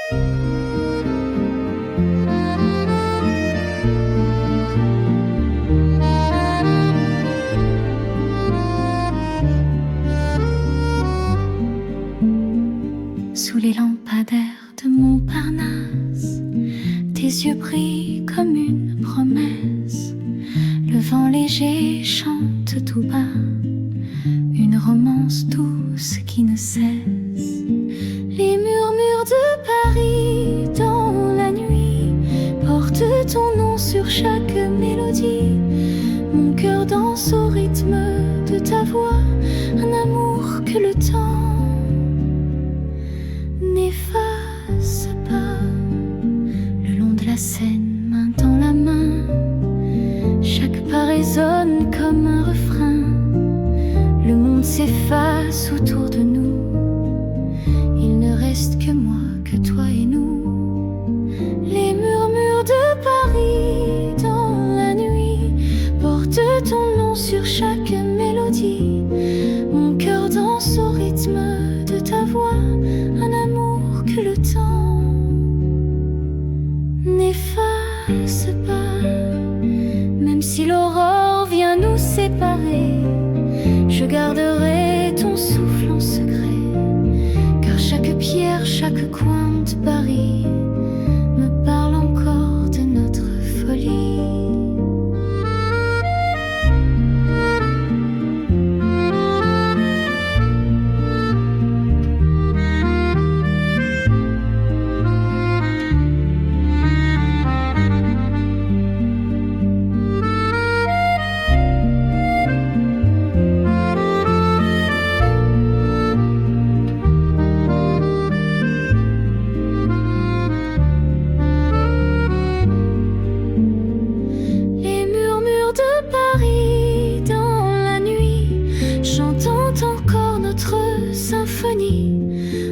Sous les lampadaires de Montparnasse, tes yeux brillent comme une promesse. Le vent léger chante tout bas une romance douce qui ne cesse. Les murmures de Paris dans la nuit portent ton nom sur chaque mélodie. Mon cœur danse au rythme de ta voix, un amour que le temps n'efface pas. Le long de la Seine, main dans la main, chaque pas résonne comme un refrain. Le monde s'efface autour de nous, il ne reste que moi, que toi et nous. Les murmures de Paris dans la nuit portent ton nom sur chaque mélodie. Mon cœur danse au rythme de ta voix, un amour que le temps n'efface pas. Même si l'aurore vient nous séparer, je garderai ton souffle en secret, car chaque pierre, chaque coin de Paris me parle encore de notre folie.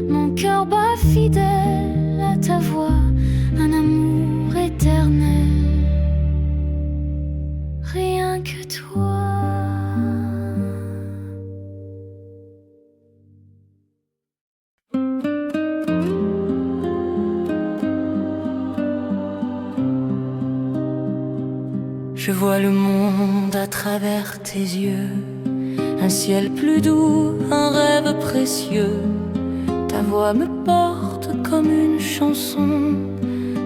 Mon cœur bat fidèle à ta voix, un amour éternel, rien que toi. Je vois le monde à travers tes yeux, un ciel plus doux, un rêve précieux. Ta voix me porte comme une chanson,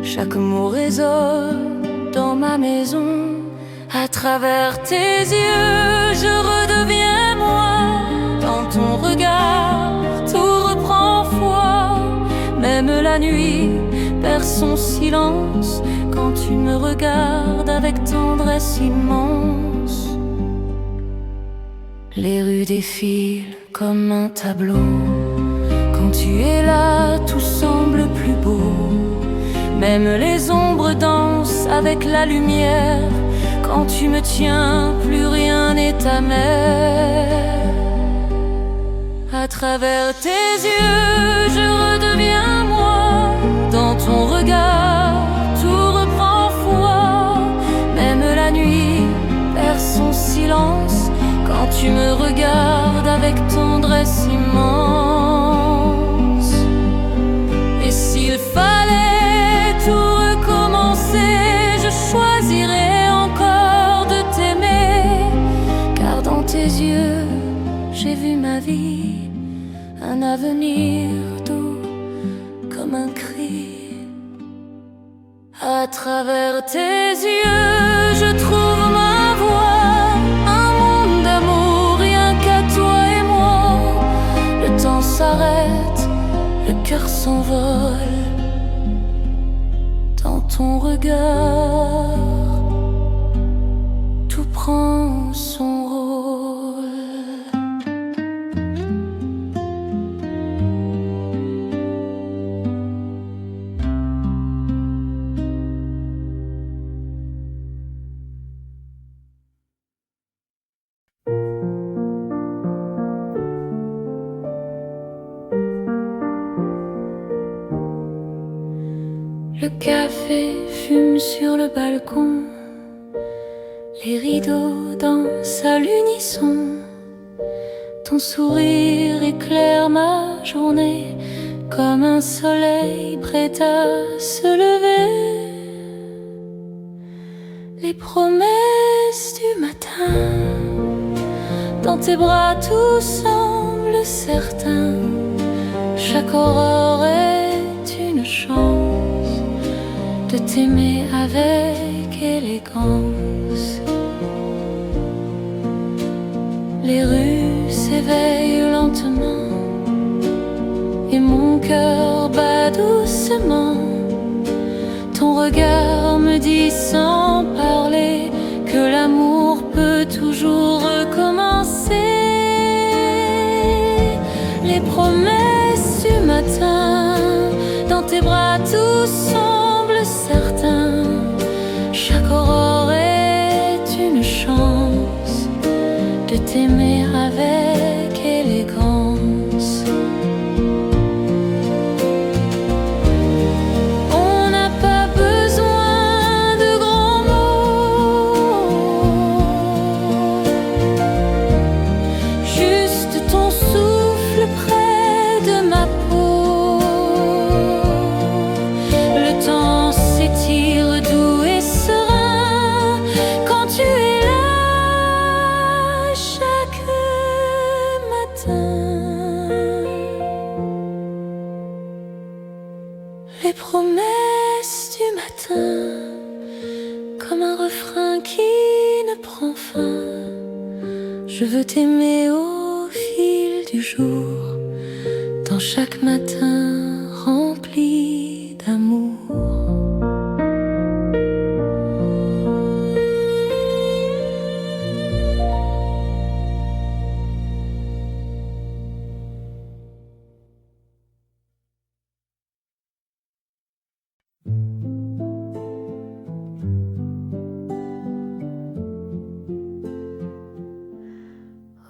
chaque mot résonne dans ma maison. À travers tes yeux, je redeviens moi. Dans ton regard, tout reprend foi. Même la nuit perd son silence quand tu me regardes avec tendresse immense. Les rues défilent comme un tableau. Quand tu es là, tout semble plus beau. Même les ombres dansent avec la lumière. Quand tu me tiens, plus rien n'est amer. À travers tes yeux, je redeviens moi. Dans ton regard, tout reprend foi. Même la nuit perd son silence quand tu me regardes avec tendresse immense. Et s'il fallait tout recommencer, je choisirais encore de t'aimer. Car dans tes yeux, j'ai vu ma vie, un avenir doux comme un cri. À travers tes yeux, je trouve ma voix, un monde d'amour, rien qu'à toi et moi. Le temps s'arrête, le cœur s'envole. Dans ton regard, tout prend son rôle. Le café fume sur le balcon, les rideaux dansent à l'unisson. Ton sourire éclaire ma journée, comme un soleil prêt à se lever. Les promesses du matin, dans tes bras tout semble certain. Chaque aurore est une chance de t'aimer avec élégance. Les rues s'éveillent lentement et mon cœur bat doucement. Ton regard me dit sans parler que l'amour peut toujours recommencer. Les promesses du matin, dans tes bras tout semble certain. Chaque aurore est une chance de t'aimer avec élégance. On n'a pas besoin de grands mots, juste ton souffle près de ma peau. Le temps s'étire doux et serein quand tu es là chaque matin. Les promesses du matin, comme un refrain qui ne prend fin. Je veux t'aimer au fil du jour, dans chaque matin rempli d'amour.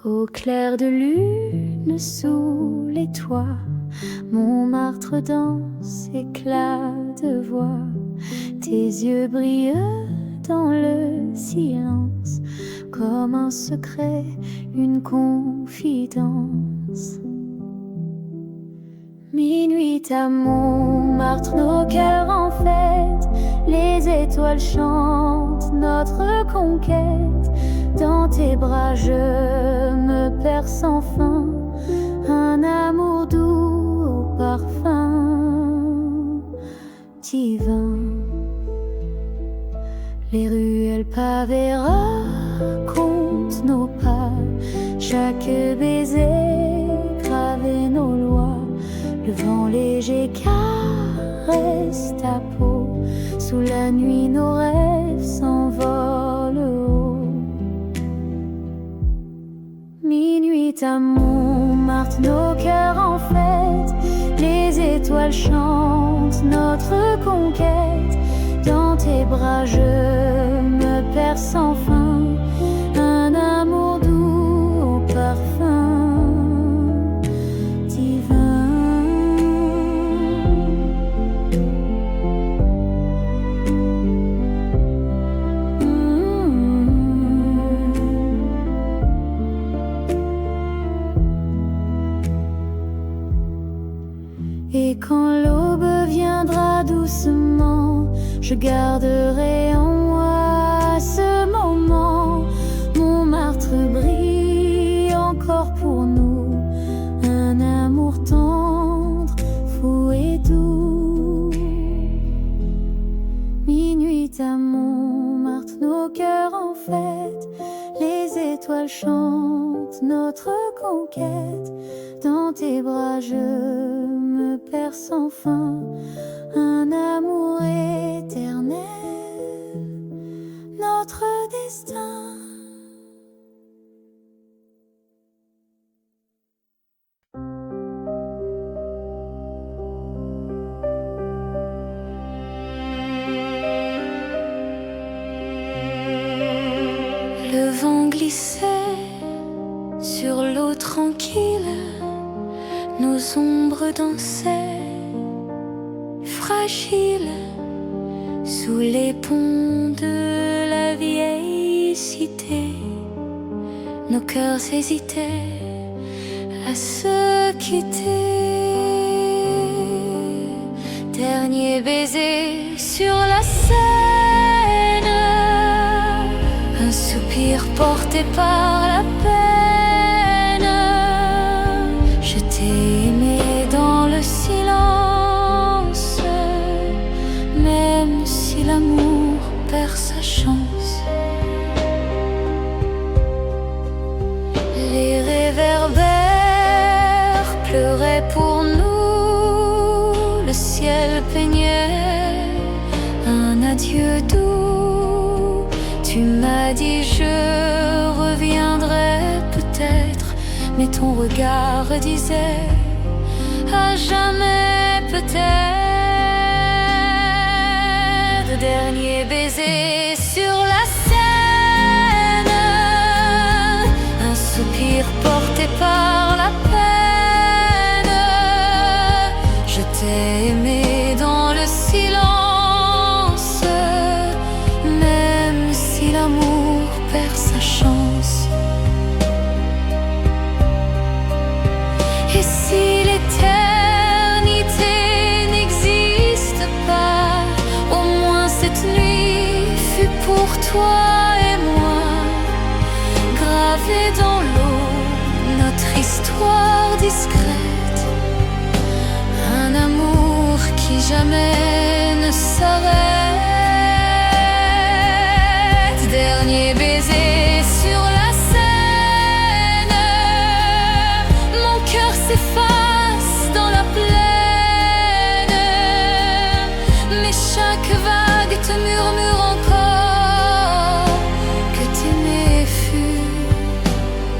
Au clair de lune, sous les toits, Montmartre danse, éclat de voix. Tes yeux brillent dans le silence, comme un secret, une confidence. Minuit à Montmartre, nos cœurs en fête, les étoiles chantent notre conquête. Dans tes bras je me perds sans fin, un amour doux au parfum divin. Les ruelles pavées racontent nos pas, chaque baiser gravé nos lois. Le vent léger caresse ta peau, sous la nuit nos rêves s'envolent haut. Minuit à Montmartre, nos cœurs en fête, les étoiles chantent notre conquête. Dans tes bras je me perds sans fin, un amour doux au parfum divin. Et quand l'aube viendra doucement, je garderai en moi ce moment. Montmartre brille encore pour nous, un amour tendre, fou et doux. Minuit à Montmartre, nos cœurs en fête, les étoiles chantent notre conquête. Dans tes bras je me perds sans fin, un amour éternel, notre destin. Le vent glissait sur l'eau tranquille, nos ombres dansaient fragiles sous les ponts de la vieille cité. Nos cœurs hésitaient à se quitter. dernier baiser sur la scène, un soupir porté par la peine. Je t'ai aimé dans le silence, même si l'amour perd sa chance. Les réverbères pleuraient pour nous, le ciel peignait un adieu doux. Tu m'as dit je reviendrai peut-être, mais ton regard disait à jamais peut-être. Dernier baiser sur la scène, un soupir porté par la peine. Je t'ai aimé dans le silence, même si l'amour perd sa chance. Et si l'éternité n'existe pas, au moins cette nuit fut pour toi et moi, gravée dans l'eau, notre histoire discrète, un amour qui jamais ne s'arrête. Dernier baiser sur la scène, mon cœur s'efface dans la plaine, mais chaque vague te murmure encore que t'aimer fut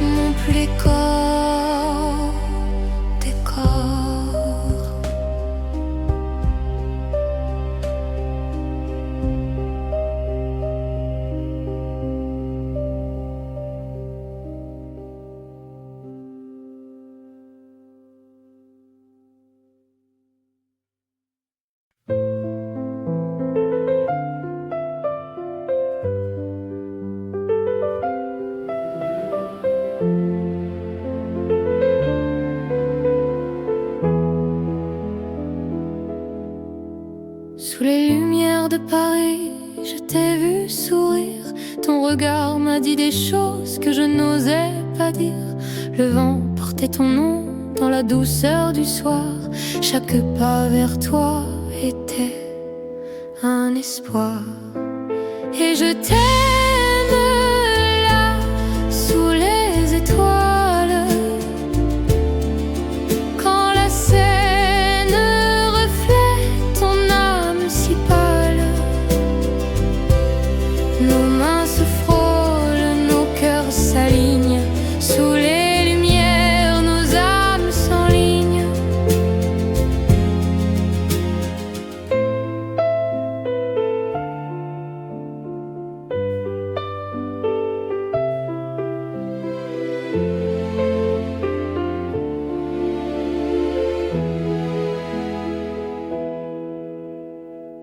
mon plus corps des corps. Sous les lumières de Paris, je t'ai vu sourire. Ton regard m'a dit des choses que je n'osais pas dire. Le vent portait ton nom dans la douceur du soir. Chaque pas vers toi était un espoir. Et je t'aime là, sous les étoiles, quand la Seine reflète ton âme si pâle. Nos mains se frôlent, nos cœurs s'alignent. Sous les lumières, nos âmes s'enlignent.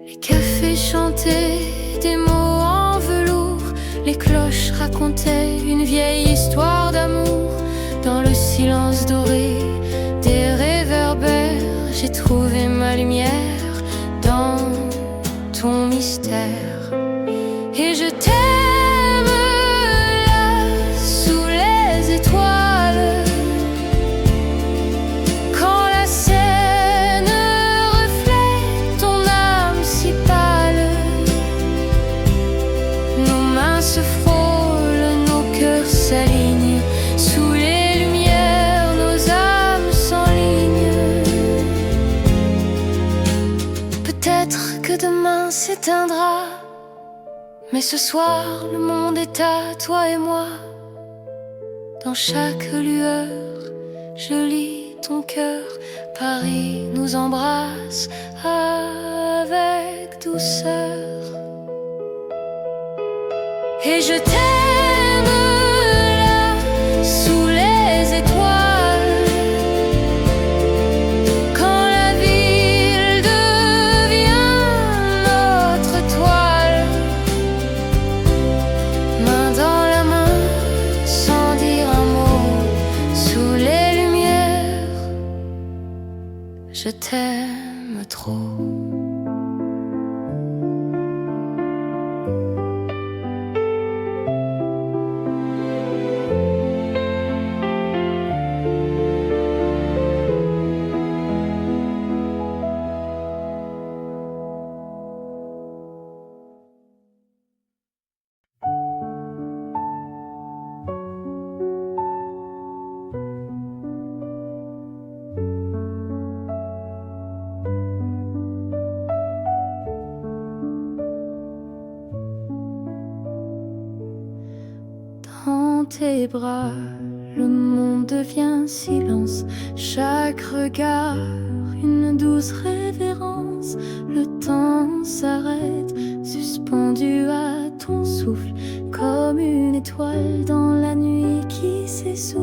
Les cafés chantaient des mots en velours, les cloches racontaient une vieille histoire d'amour. Dans le silence doré des réverbères, j'ai trouvé ma lumière dans ton mystère. Et je t'aime là, sous les étoiles, quand la Seine reflète ton âme si pâle. Nos mains se frôlent, nos cœurs s'alignent. Sous les lumières, nos âmes s'enlignent. Peut-être que demain s'éteindra, mais ce soir le monde est à toi et moi. Dans chaque lueur, je lis ton cœur. Paris nous embrasse avec douceur. Et je t'aime là, sous les étoiles, quand la ville devient notre toile. Main dans la main, sans dire un mot, sous les lumières, je t'aime trop. dans tes bras, le monde devient silence. Chaque regard, une douce révérence. Le temps s'arrête, suspendu à ton souffle, comme une étoile dans la nuit qui s'essouffle.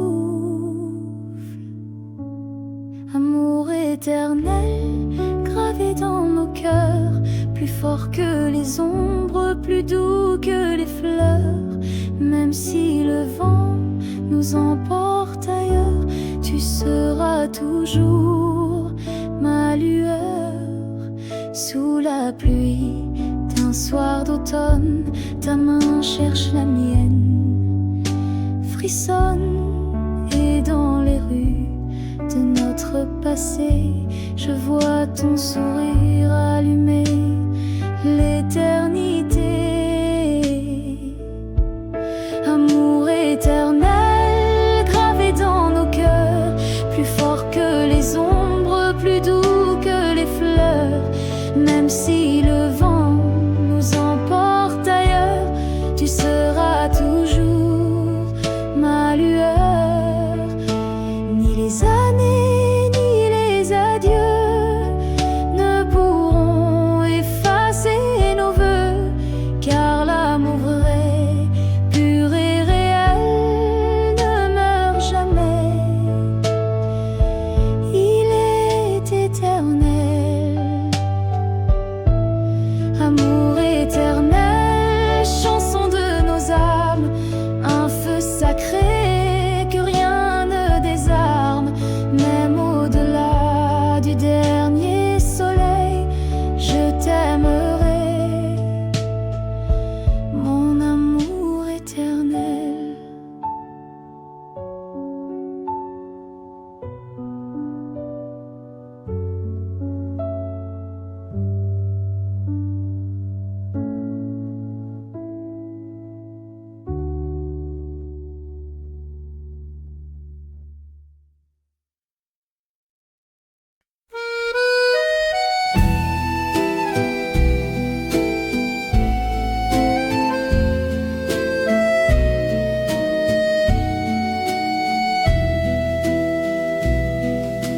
Amour éternel, gravé dans nos cœurs, plus fort que les ombres, plus doux que les fleurs. Même si le vent nous emporte ailleurs, tu seras toujours ma lueur. Sous la pluie d'un soir d'automne, ta main cherche la mienne, frissonne, et dans les rues de notre passé, je vois ton sourire allumer l'éternité. Amour éternel, gravé dans nos cœurs, plus fort que les ombres, plus doux que les fleurs. Même si le vent nous emporte ailleurs, tu seras toujours ma lueur. Ni les années, ni les adieux ne pourront effacer nos vœux, car l'amour vrai, pur et réel, ne meurt jamais. Il est éternel. Amour éternel, chanson de nos âmes, un feu sacré que rien ne désarme. Même au-delà du dernier soleil, je t'aimerai, mon amour éternel.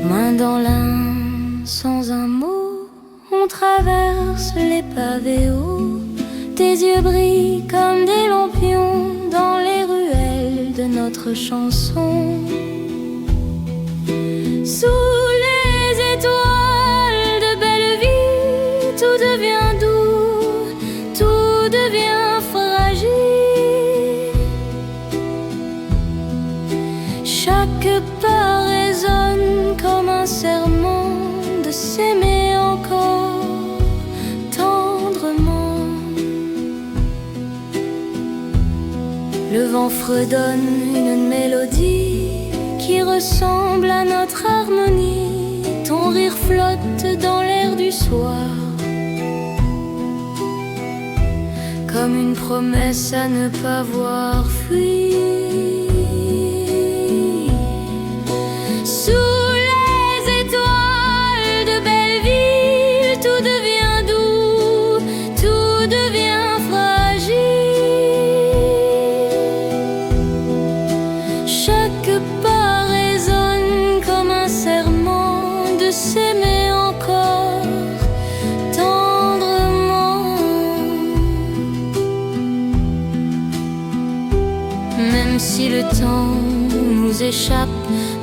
Main dans l'un, sans un mot, on traverse les pavés hauts. Tes yeux brillent comme des lampions dans les ruelles de notre chanson. Sous les étoiles de Belleville, tout devient doux, tout devient fragile. Chaque pas résonne comme un serment de s'aimer encore tendrement. Le vent fredonne une mélodie qui ressemble à notre harmonie. Ton rire flotte dans l'air du soir, comme une promesse à ne pas voir fuir. Sous les étoiles de Belleville, tout devient doux, tout devient fragile. Chaque pas résonne comme un serment de s'aimer encore tendrement. Même si le temps nous échappe,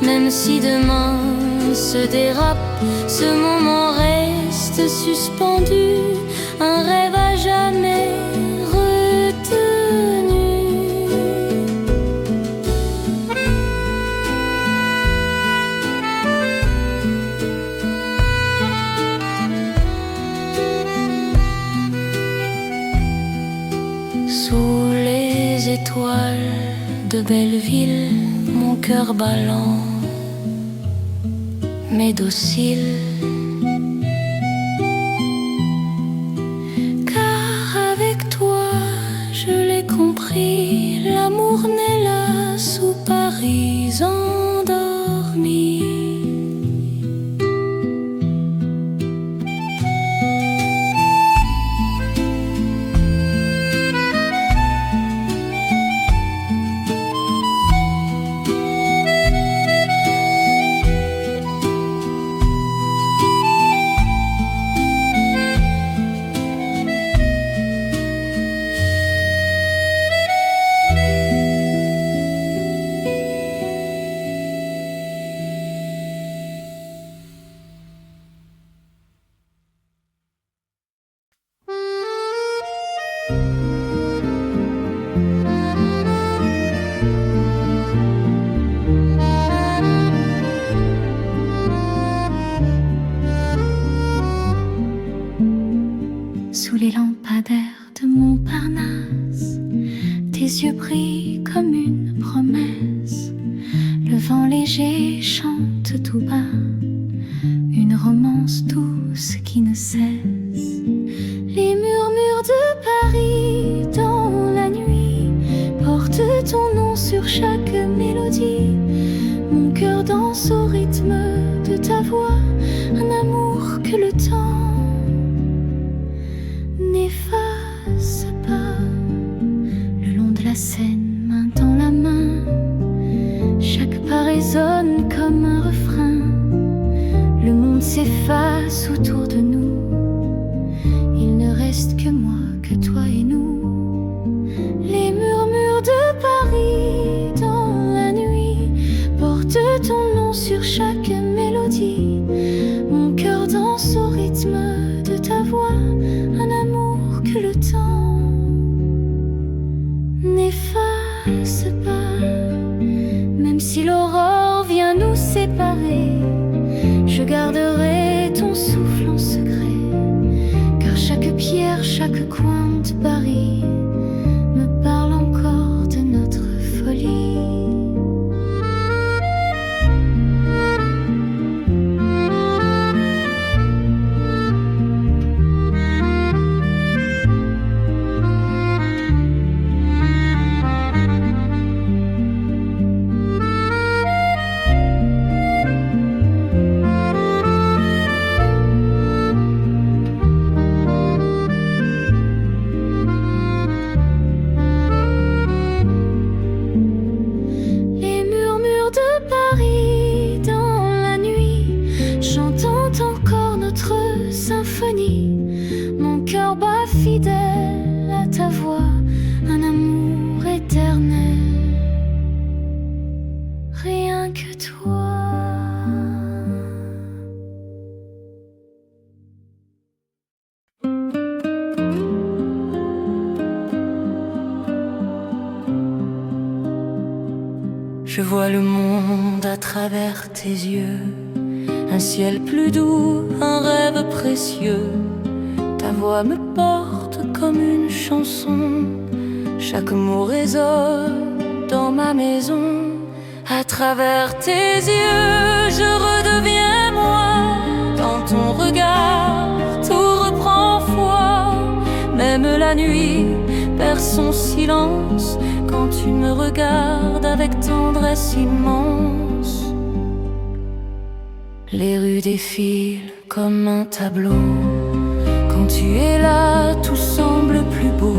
même si demain se dérape, ce moment reste suspendu, un rêve à jamais retenu. Sous les étoiles de Belleville, mon cœur ballant mais docile, car avec toi je l'ai compris, l'amour naît là sous Paris endormi. des lampadaires de Montparnasse. Tes yeux brillent comme une promesse. Le vent léger chante tout bas une romance douce qui ne cesse. Les murmures de Paris dans la nuit portent ton nom sur chaque mélodie. Mon cœur danse au rythme de ta voix, un amour que le temps n'efface pas. Le long de la Seine, main dans la main, chaque pas résonne comme un refrain. Le monde s'efface autour de nous. Il ne reste que moi, que toi et nous. Les murmures de Paris dans la nuit portent ton nom sur chaque mélodie. Mon cœur danse au rythme de ta voix, un amour que le temps n'efface pas. Même si l'aurore vient nous séparer, je garderai ton souffle en secret, car chaque pierre, chaque coin de Paris me parle encore de notre folie. Mon cœur bat fidèle à ta voix, un amour éternel, rien que toi. Je vois le monde à travers tes yeux, un ciel plus doux, un rêve précieux. Ta voix me porte comme une chanson, chaque mot résonne dans ma maison. À travers tes yeux, je redeviens moi. Dans ton regard, tout reprend foi. Même la nuit perd son silence quand tu me regardes avec tendresse immense. Les rues défilent comme un tableau. Quand tu es là, tout semble plus beau.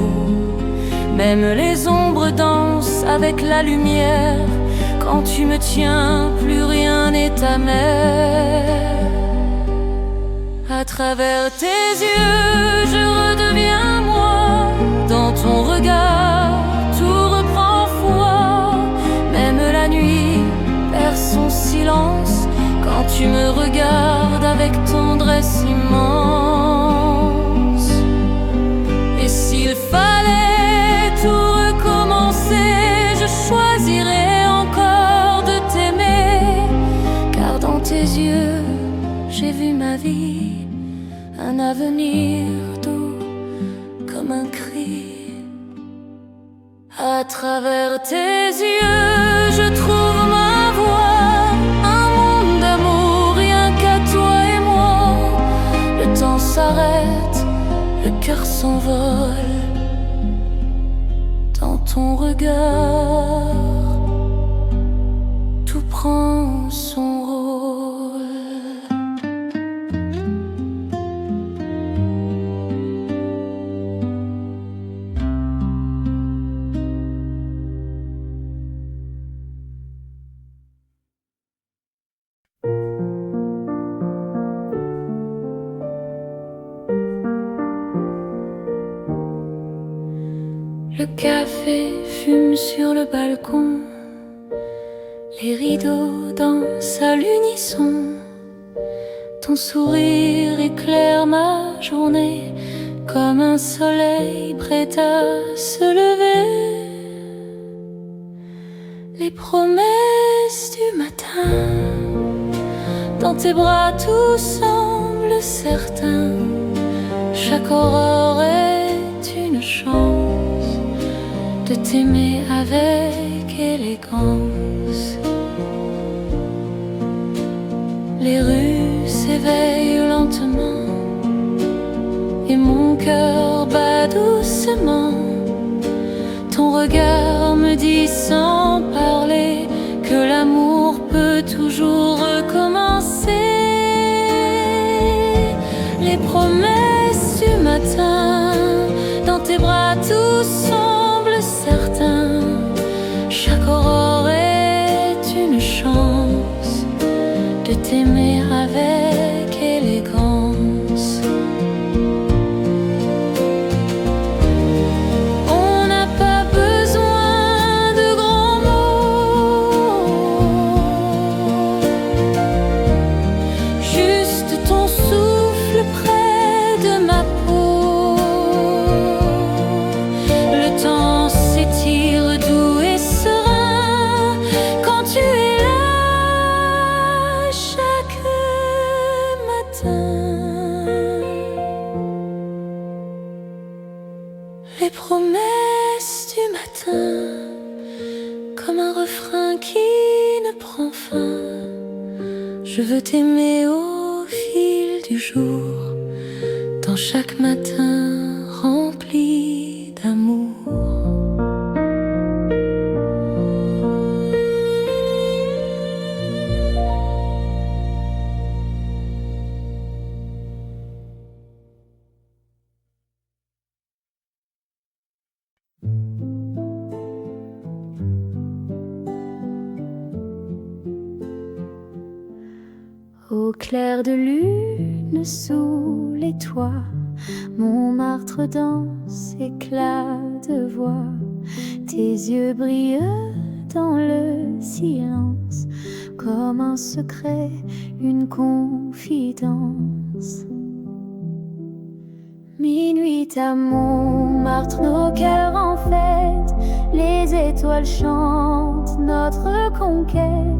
Même les ombres dansent avec la lumière. Quand tu me tiens, plus rien n'est amer. À travers tes yeux, je redeviens moi. Dans ton regard, tout reprend foi. Même la nuit perd son silence quand tu me regardes avec tendresse immense. Et s'il fallait tout recommencer, je choisirais encore de t'aimer, car dans tes yeux, j'ai vu ma vie, un avenir doux comme un cri. À travers tes yeux, je trouve ma voix, un monde d'amour, rien qu'à toi et moi. Le temps s'arrête, le cœur s'envole. Dans ton regard, tout prend son rôle. Le café fume sur le balcon, les rideaux dansent à l'unisson. Ton sourire éclaire ma journée comme un soleil prêt à se lever. Les promesses du matin, dans tes bras tout semble certain. Chaque aurore est t'aimer avec élégance. Les rues s'éveillent lentement et mon cœur bat doucement. Ton regard me dit sans parler que l'amour peut toujours recommencer. Les promesses du matin, dans tes bras tout semble certain. Chaque aurore est une chance de t'aimer avec élégance. On n'a pas besoin de grands mots, juste ton souffle près de ma peau. Le temps s'étire doux et serein quand tu es là chaque matin. Les promesses du matin, comme un refrain qui ne prend fin. Je veux t'aimer au fil du jour, dans chaque matin rempli d'amour. Au clair de lune, sous les toits, Montmartre danse, éclat de voix. Tes yeux brillent dans le silence, comme un secret, une confidence. Minuit à Montmartre, nos cœurs en fête, les étoiles chantent notre conquête.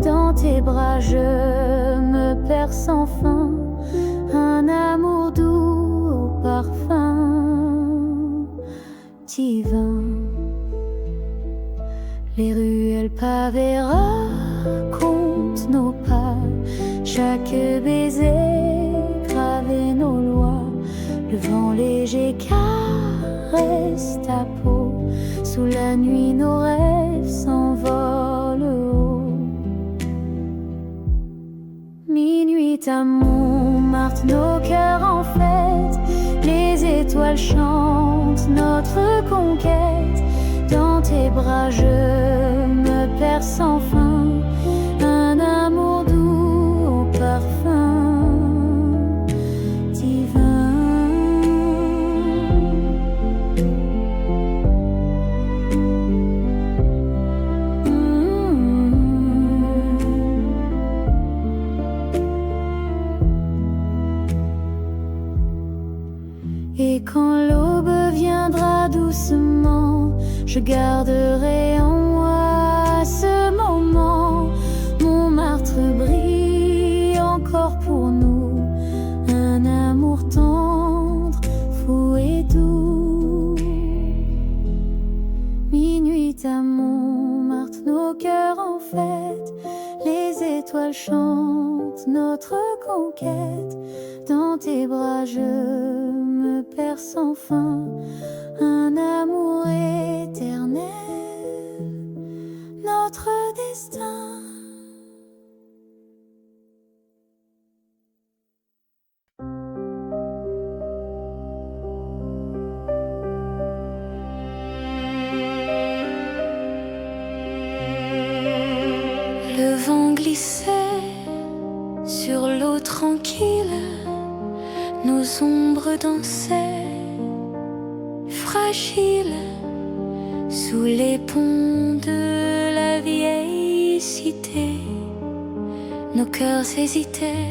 Dans tes bras je me perds sans fin, un amour doux au parfum divin. Les ruelles pavées racontent nos pas, chaque baiser gravé nos lois. Le vent léger caresse ta peau, sous la nuit nos rêves s'envolent haut. Minuit à Montmartre, nos cœurs en fête, les étoiles chantent notre conquête. Dans tes bras je me perds sans fin, un amour doux au parfum divin. Et quand l'aube viendra doucement, je garderai en moi ce moment. Montmartre brille encore pour nous, un amour tendre, fou et doux. Minuit à Montmartre, nos cœurs en fête, les étoiles chantent notre conquête. Dans tes bras je me perds sans fin, un amour éternel, notre destin. Le vent glissait sur l'eau tranquille, nos ombres dansaient fragiles sous les ponts de la vieille cité. Nos cœurs hésitaient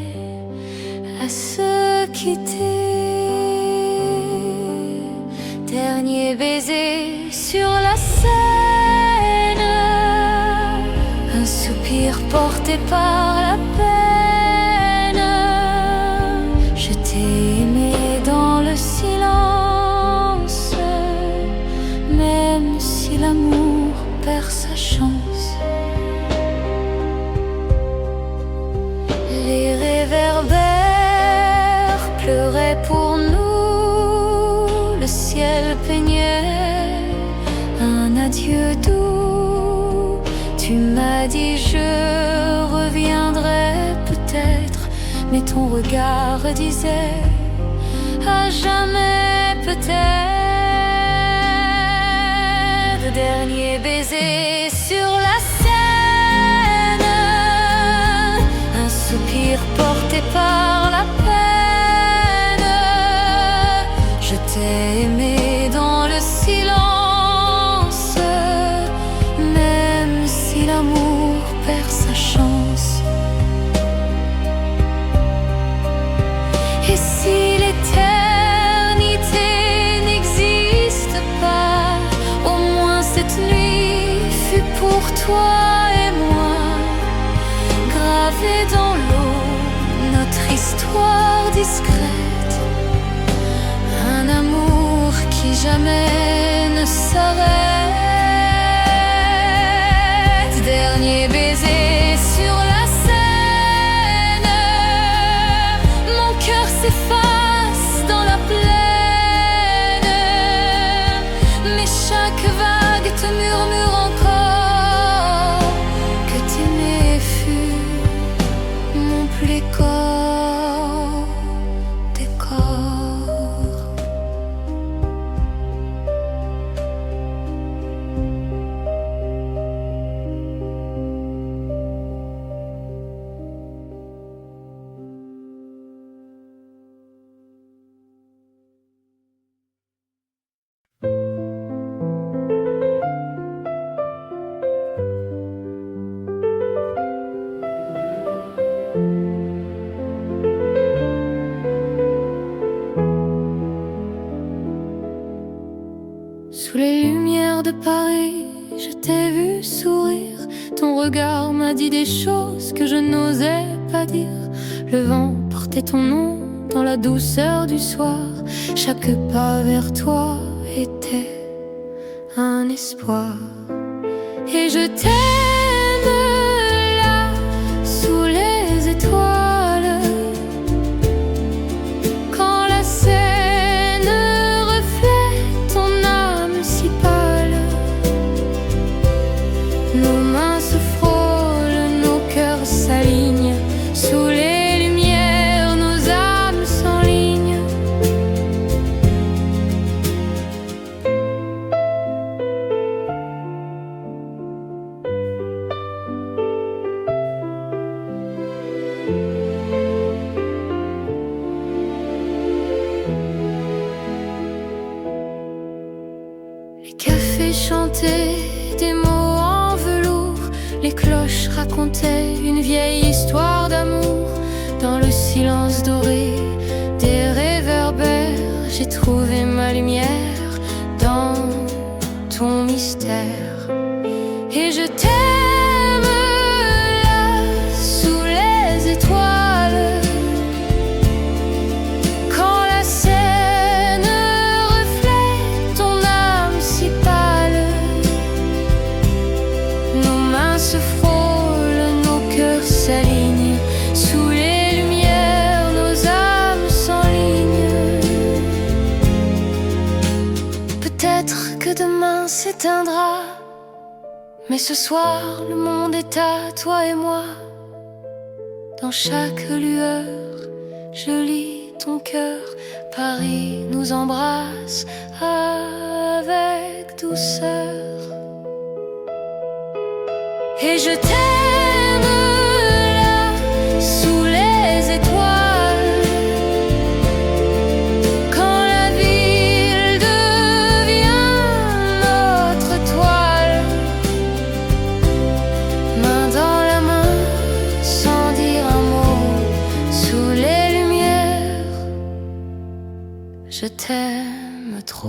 à se quitter. Dernier baiser sur la Seine, un soupir porté par la peine. Je t'ai aimé dans le silence, même si l'amour perd sa chance. Les réverbères pleuraient pour nous, le ciel peignait un adieu doux. Tu m'as dit je reviendrai peut-être, mais ton regard disait à jamais peut-être. Dernier baiser sur la scène, un soupir porté par la peine. Je t'ai aimé dans le silence, même si l'amour perd sa chance. Et si l'éternité n'existe pas, au moins cette nuit fut pour toi et moi, gravée dans l'eau, notre histoire discrète, un amour qui jamais ne s'arrête. Dernier baiser sur la scène, mon cœur s'efface dans la plaine, mais chaque vague te murmure encore que t'aimer fut mon plus corps des corps. Sous les lumières de Paris, je t'ai vu sourire. Ton regard m'a dit des choses que je n'osais pas dire. Le vent portait ton nom dans la douceur du soir. Chaque pas vers toi était un espoir. Et je t'aime là, sous les étoiles, quand la Seine reflète ton âme si pâle. Nos mains se frôlent, nos cœurs s'alignent. Sous les lumières, nos âmes s'enlignent. Les cafés chantaient des mots en velours. Les cloches racontaient une vieille histoire d'amour. Dans le silence doré des réverbères, j'ai trouvé ma lumière dans ton mystère. Et je t'aime là, sous les étoiles, quand la Seine reflète ton âme si pâle. Nos mains se frôlent, nos cœurs s'alignent. Sous les lumières, nos âmes s'enlignent. Peut-être que demain s'éteindra, mais ce soir le monde est à toi et moi. Dans chaque lueur, je lis ton cœur. Paris nous embrasse avec douceur. Et je t'aime là, sous les étoiles, quand la ville devient notre toile. Main dans la main, sans dire un mot, sous les lumières, je t'aime trop.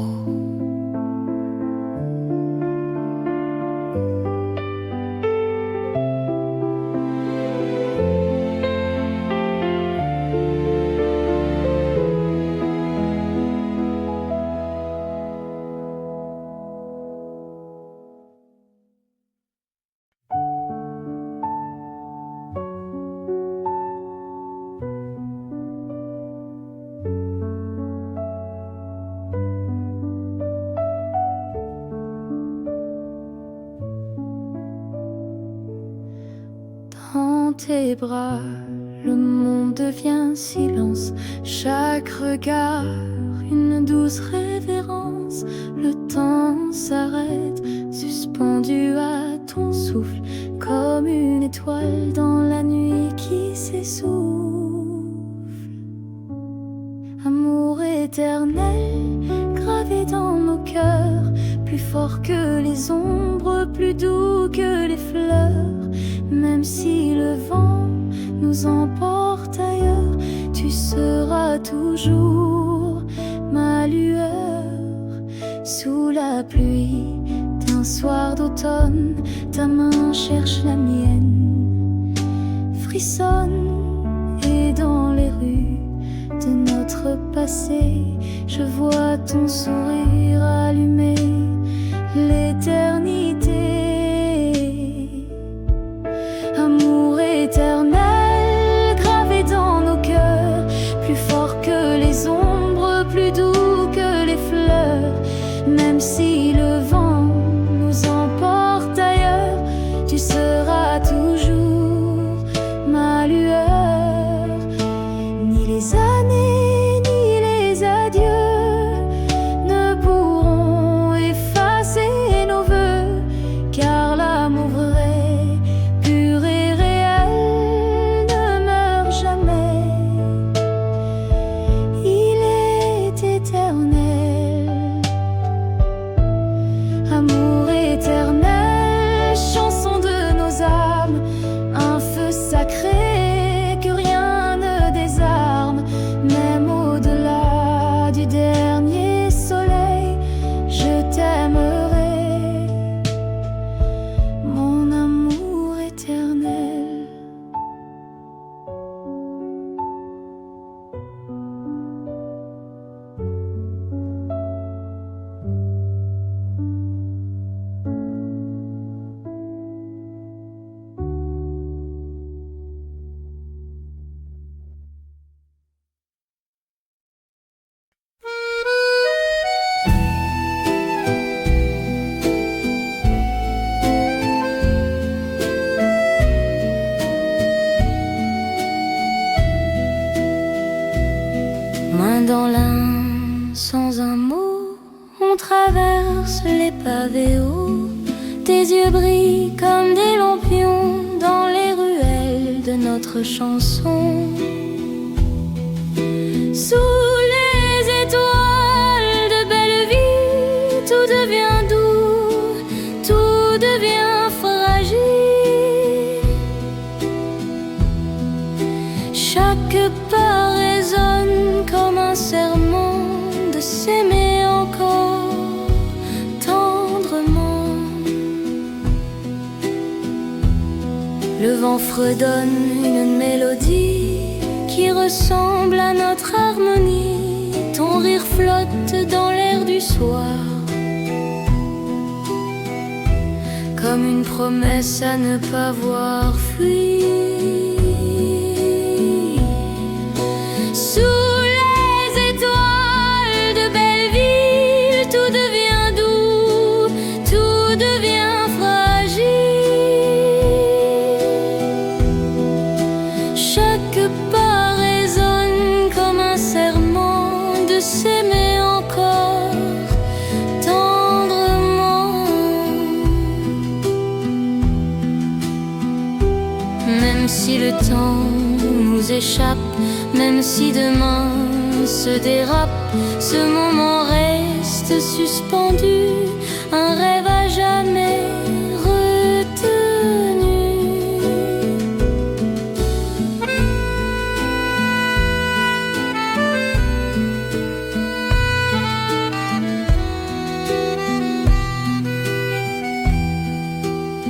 tes bras, le monde devient silence. Chaque regard, une douce révérence. Le temps s'arrête, suspendu à ton souffle, comme une étoile dans la nuit qui s'essouffle. Amour éternel, gravé dans nos cœurs, plus fort que les ombres, plus doux que les fleurs. Même si le vent nous emporte ailleurs, tu seras toujours ma lueur. Sous la pluie d'un soir d'automne, ta main cherche la mienne, frissonne, et dans les rues de notre passé, je vois ton sourire allumer l'éternité. Amour éternel, gravé dans nos cœurs, plus fort que les ombres, plus doux que les fleurs. Même si le vent nous emporte ailleurs, tu seras toujours ma lueur. Ni les années, ni les adieux ne pourront effacer nos vœux, car l'amour vrai, pur et réel, ne meurt jamais. Il est éternel. Amour éternel, chanson de nos âmes, un feu sacré que rien ne désarme. Même au-delà du dernier soleil, je t'aimerai, mon amour éternel. Main dans l'un, sans un mot, on traverse les pavés hauts. Tes yeux brillent comme des lampions dans les ruelles de notre chanson. Sous les étoiles de belle vie, tout devient doux, tout devient fragile. Chaque pas résonne comme un serment de s'aimer encore tendrement. Le vent fredonne une mélodie qui ressemble à notre harmonie. Ton rire flotte dans l'air du soir, comme une promesse à ne pas voir fuir. Sous les étoiles de Belleville, tout devient doux, tout devient fragile. Chaque pas résonne comme un serment de s'aimer encore tendrement. Même si le temps nous échappe, même si demain se dérape, ce moment reste suspendu, un rêve à jamais retenu.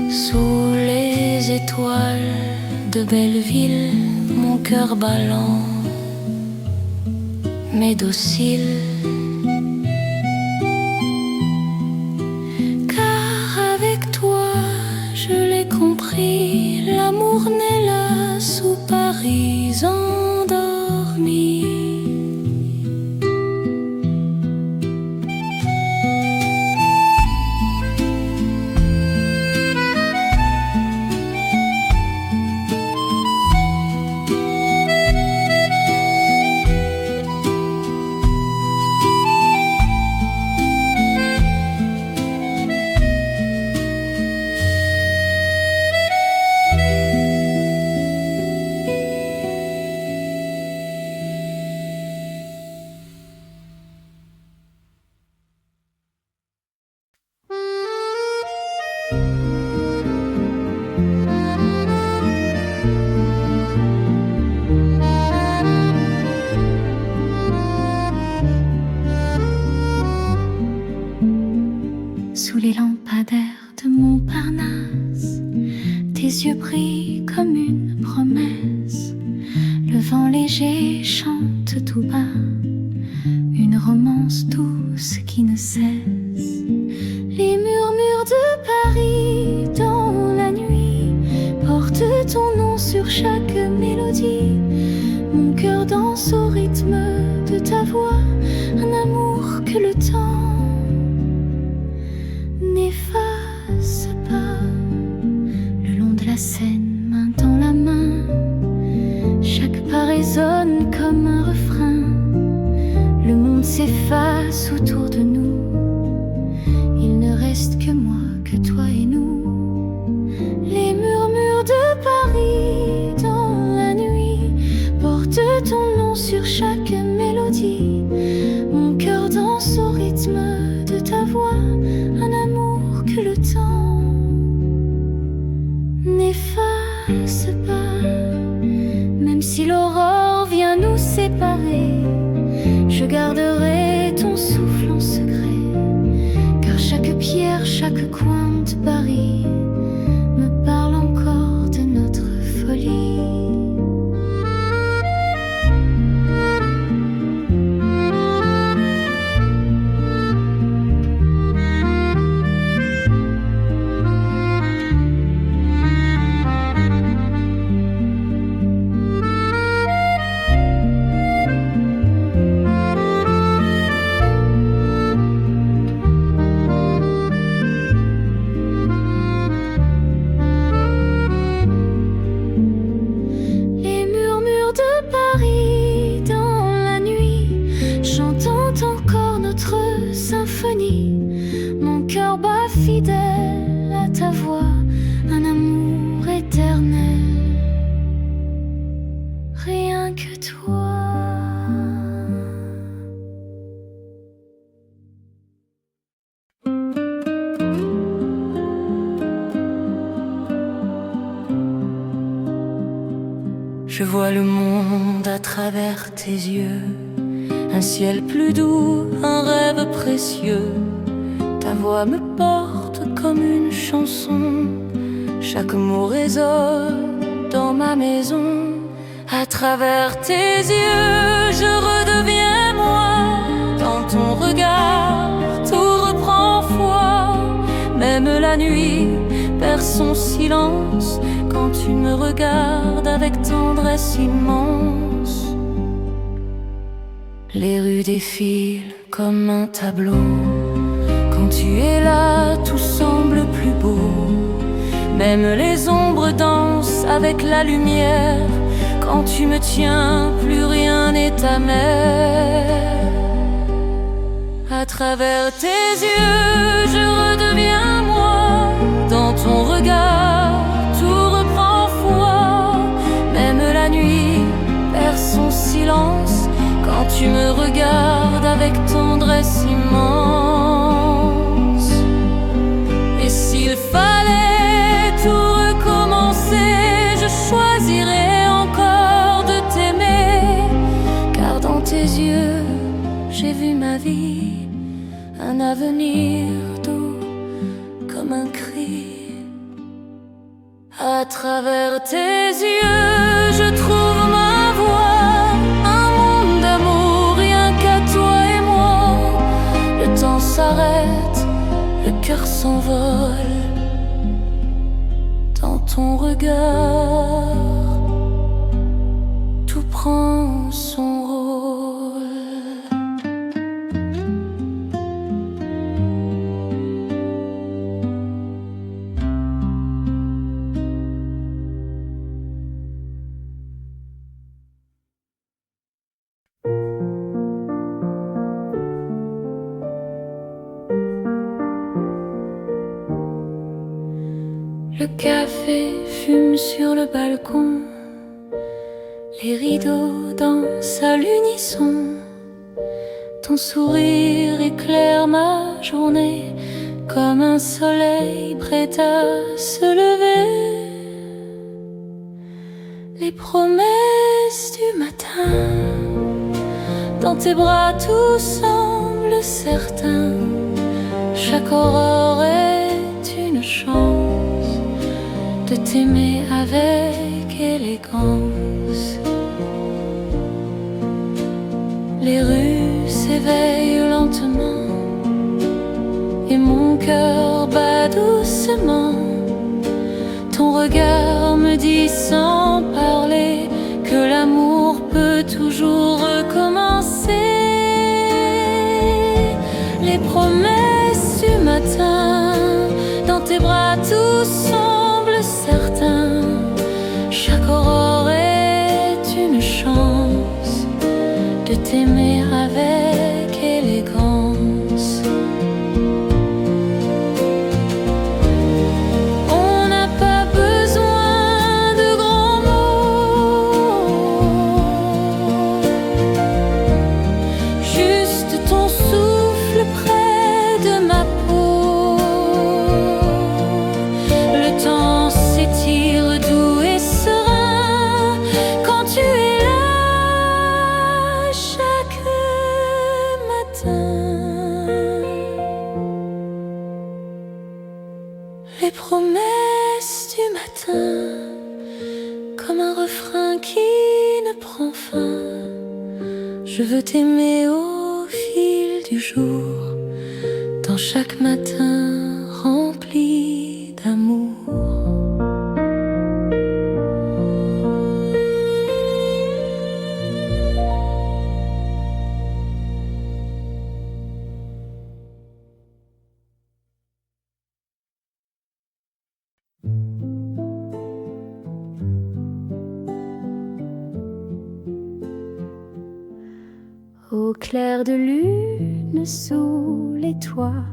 Sous les étoiles de Belleville, mon cœur ballant mais docile, car avec toi je l'ai compris, l'amour naît là sous Paris endormi. yeux brillent comme une promesse. Le vent léger chante tout bas, une romance douce qui ne cesse. Les murmures de Paris dans la nuit portent ton nom sur chaque mélodie. Mon cœur danse au rythme de ta voix, un amour que le temps n'efface pas. Le long de la Seine, main dans la main, chaque pas résonne comme un refrain. Le monde s'efface autour de nous, il ne reste que moi, que toi et nous. Les murmures de Paris dans la nuit portent ton nom sur chaque mélodie. Mon cœur danse au rythme de ta voix, un amour que le temps n'efface pas. Même si l'aurore vient nous séparer, je garderai ton souffle en secret, car chaque pierre, chaque coin de Paris me parle encore de notre folie. Mon cœur bat fidèle à ta voix, un amour éternel, rien que toi. Je vois le monde à travers tes yeux, un ciel plus doux, un rêve précieux. Ta voix me porte comme une chanson, chaque mot résonne dans ma maison. À travers tes yeux, je redeviens moi. Dans ton regard, tout reprend foi. Même la nuit perd son silence quand tu me regardes avec tendresse immense. Les rues défilent comme un tableau. Quand tu es là, tout semble plus beau. Même les ombres dansent avec la lumière. Quand tu me tiens, plus rien n'est amer. À travers tes yeux, je redeviens moi. Dans ton regard, tout reprend foi. Même la nuit perd son silence quand tu me regardes avec tendresse immense. Et s'il fallait tout recommencer, je choisirais encore de t'aimer. Car dans tes yeux, j'ai vu ma vie, un avenir doux comme un cri. À travers tes yeux, je trouve ma voix, un monde d'amour, rien qu'à toi et moi. Le temps s'arrête, le cœur s'envole. Dans ton regard, tout prend son rôle. Le café fume sur le balcon, les rideaux dansent à l'unisson. Ton sourire éclaire ma journée comme un soleil prêt à se lever. Les promesses du matin, dans tes bras tout semble certain. Chaque aurore est une chance de t'aimer avec élégance. Les rues s'éveillent lentement et mon cœur bat doucement. Ton regard me dit sans parler que l'amour peut toujours recommencer. Les promesses du matin, dans tes bras tout semble certain. Chaque aurore est une chance de t'aimer avec élégance. On n'a pas besoin de grands mots, juste ton souffle près de ma peau. Le temps s'étire doux et serein quand tu es là chaque matin. Les promesses du matin, comme un refrain qui ne prend fin. Je veux t'aimer au fil du jour, dans chaque matin rempli d'amour. Au clair de lune, sous les toits,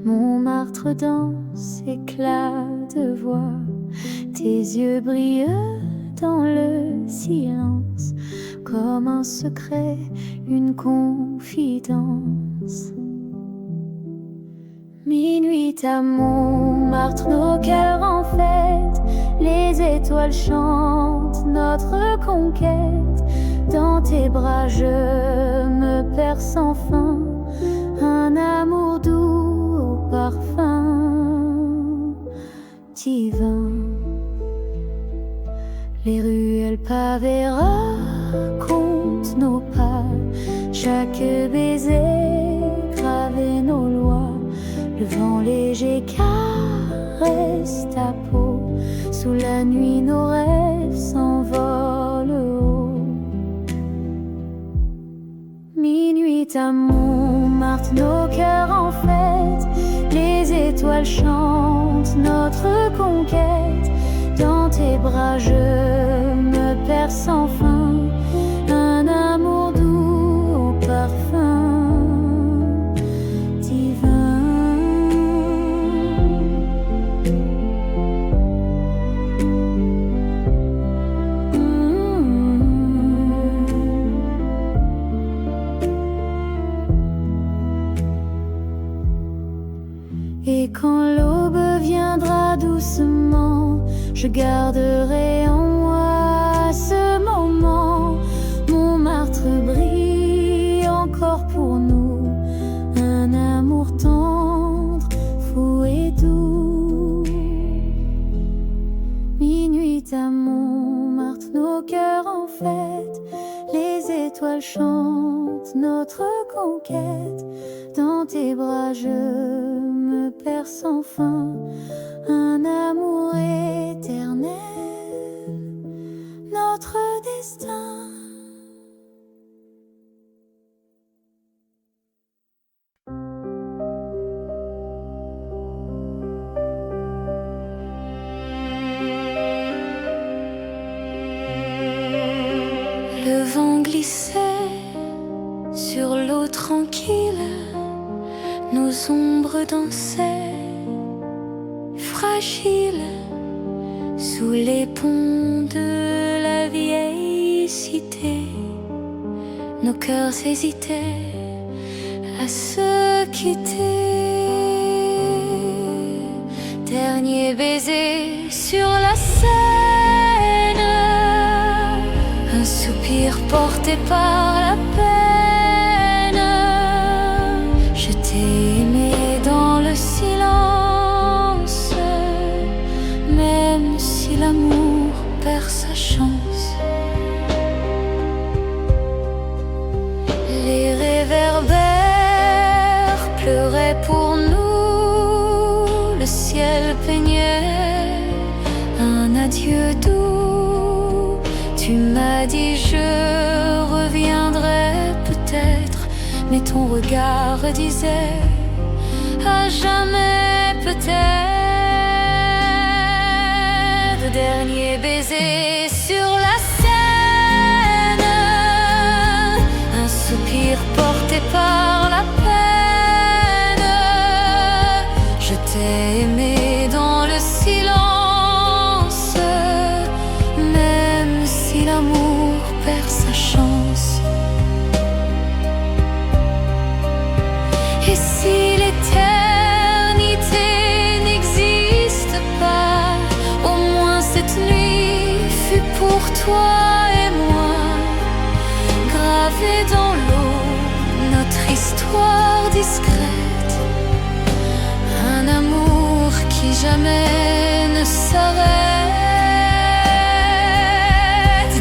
Montmartre danse, éclat de voix. Tes yeux brillent dans le silence, comme un secret, une confidence. Minuit à Montmartre, nos cœurs en fête, les étoiles chantent notre conquête. Dans tes bras je me perds sans fin, un amour doux au parfum divin. Les ruelles pavées racontent nos pas, chaque baiser gravé nos lois. Le vent léger caresse ta peau, sous la nuit nos rêves s'envolent haut. Minuit à Montmartre, nos cœurs en fête, les étoiles chantent notre conquête. Dans tes bras je me perds sans fin, un amour doux au parfum divin. Et quand l'aube viendra doucement, je garderai en moi ce moment. Montmartre brille encore pour nous, un amour tendre, fou et doux. Minuit à Montmartre, nos cœurs en fête, les étoiles chantent notre conquête. Dans tes bras je me perds sans fin, un amour éternel, notre destin. Le vent glissait sur l'eau tranquille, nos ombres dansaient fragiles sous les ponts de la vieille cité. Nos cœurs hésitaient à se quitter. Dernier baiser sur la Seine, un soupir porté par la peine. Je t'ai aimé dans le silence, même yeux doux. Tu m'as dit je reviendrai peut-être, mais ton regard disait à jamais peut-être. Dernier baiser sur la scène, un soupir porté par la peine. Je t'ai aimé dans le silence, même si l'amour perd sa chance. Et si l'éternité n'existe pas, au moins cette nuit fut pour toi et moi, gravée dans l'eau, notre histoire discrète, un amour qui jamais ne s'arrête.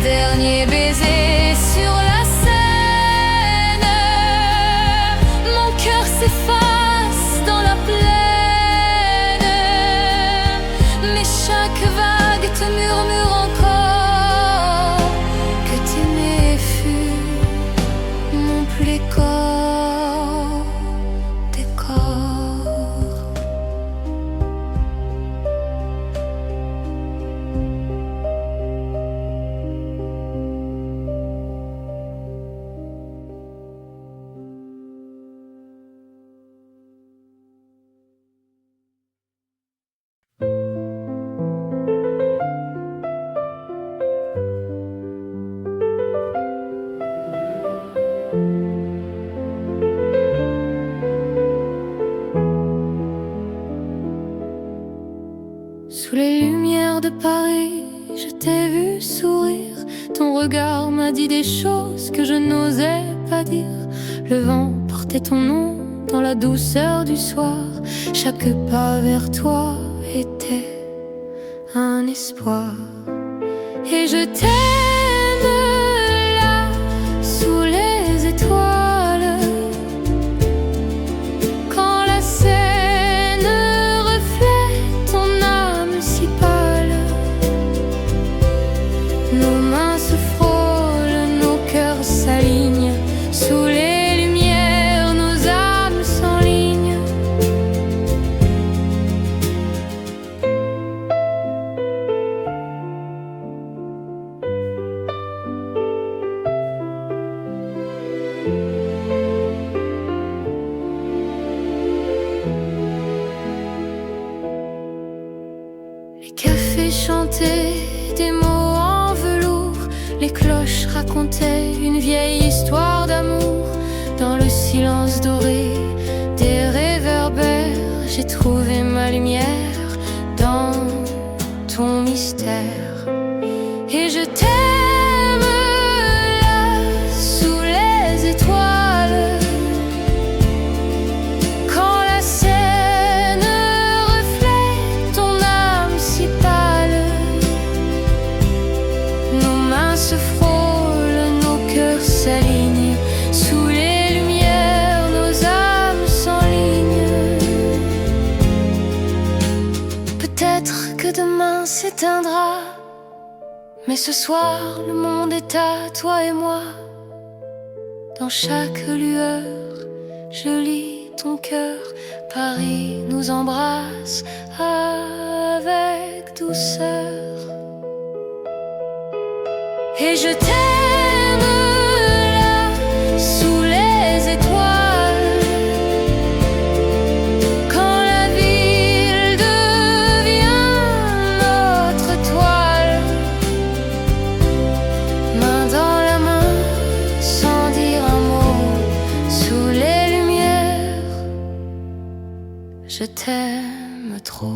Dernier baiser sur la scène, mon cœur s'efface dans la plaine, mais chaque vague te murmure encore que t'aimer fut mon plus corps décor. Sous les lumières de Paris, je t'ai vu sourire. Ton regard m'a dit des choses que je n'osais pas dire. Le vent portait ton nom dans la douceur du soir. Chaque pas vers toi était un espoir. Et je t'aime là, sous les étoiles, quand la Seine reflète ton âme si pâle. Nos mains se frôlent, nos cœurs s'alignent. Sous les lumières, nos âmes s'enlignent. Les cafés chantaient des mots en velours. Les cloches racontaient une vieille histoire d'amour. Dans le silence doré des réverbères, j'ai trouvé ma lumière dans ton mystère. Et je t'aime là, sous les étoiles, quand la Seine reflète ton âme si pâle. Nos mains se frôlent, nos cœurs s'alignent. Sous les lumières, nos âmes s'enlignent. Peut-être que demain s'éteindra, mais ce soir le monde est à toi et moi. Dans chaque lueur, je lis ton cœur. Paris nous embrasse avec douceur. Et je t'aime là, sous les étoiles, quand la ville devient notre toile. Main dans la main, sans dire un mot, sous les lumières, je t'aime trop.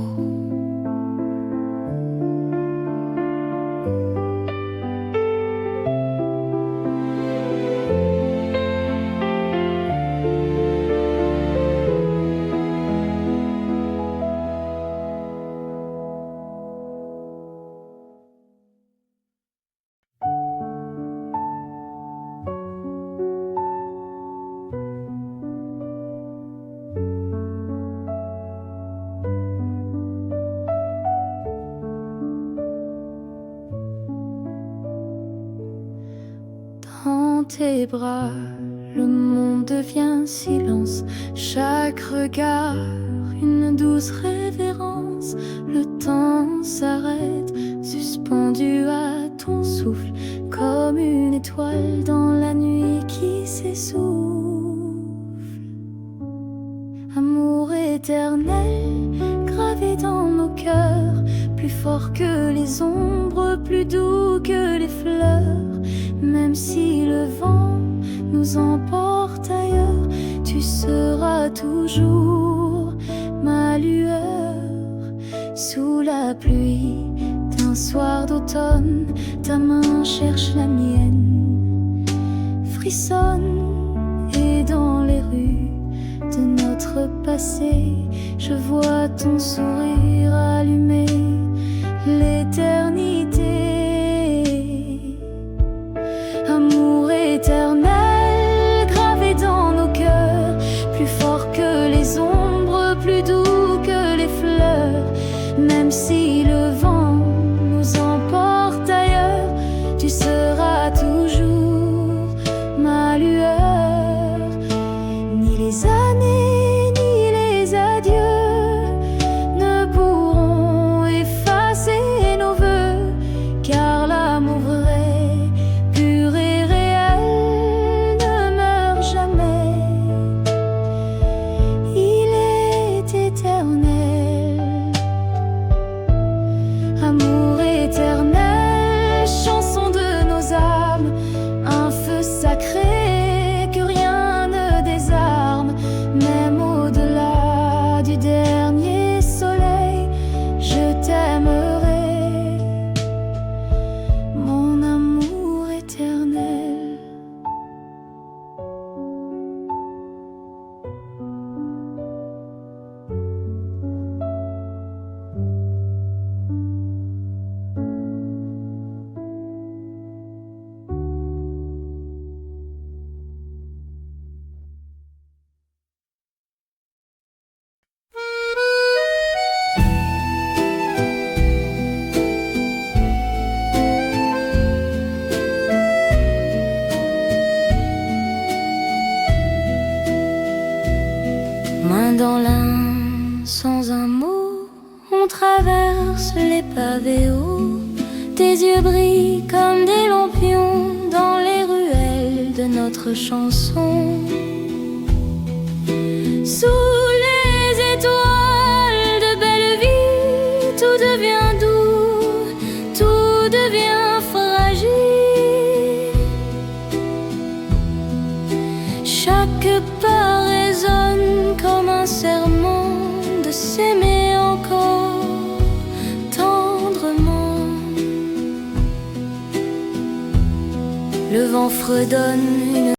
tes bras, le monde devient silence. Chaque regard, une douce révérence. Le temps s'arrête, suspendu à ton souffle, comme une étoile dans la nuit qui s'essouffle. Amour éternel, gravé dans nos cœurs, plus fort que les ombres, plus doux que les fleurs. Même si le vent nous emporte ailleurs, tu seras toujours ma lueur. Sous la pluie d'un soir d'automne, ta main cherche la mienne, frissonne, et dans les rues de notre passé, je vois ton sourire allumer l'éternité. Amour éternel, gravé dans nos cœurs, plus fort que les ombres, plus doux que les fleurs. Même si le vent nous emporte ailleurs, tu seras toujours ma lueur. Ni les années, ni les adieux ne pourront effacer nos vœux, car l'amour vrai, pur et réel, ne meurt jamais. Il est éternel. Amour éternel, chanson de nos âmes, un feu sacré que rien ne désarme. Même au-delà du dernier soleil, je t'aimerai, mon amour éternel. Main dans l'un, sans un mot, on traverse les pavés hauts. Tes yeux brillent comme des lampions dans les ruelles de notre chanson. Sous les étoiles de belle vie, tout devient doux, tout devient fragile. Chaque pas résonne comme un serment de s'aimer encore tendrement. Le vent fredonne une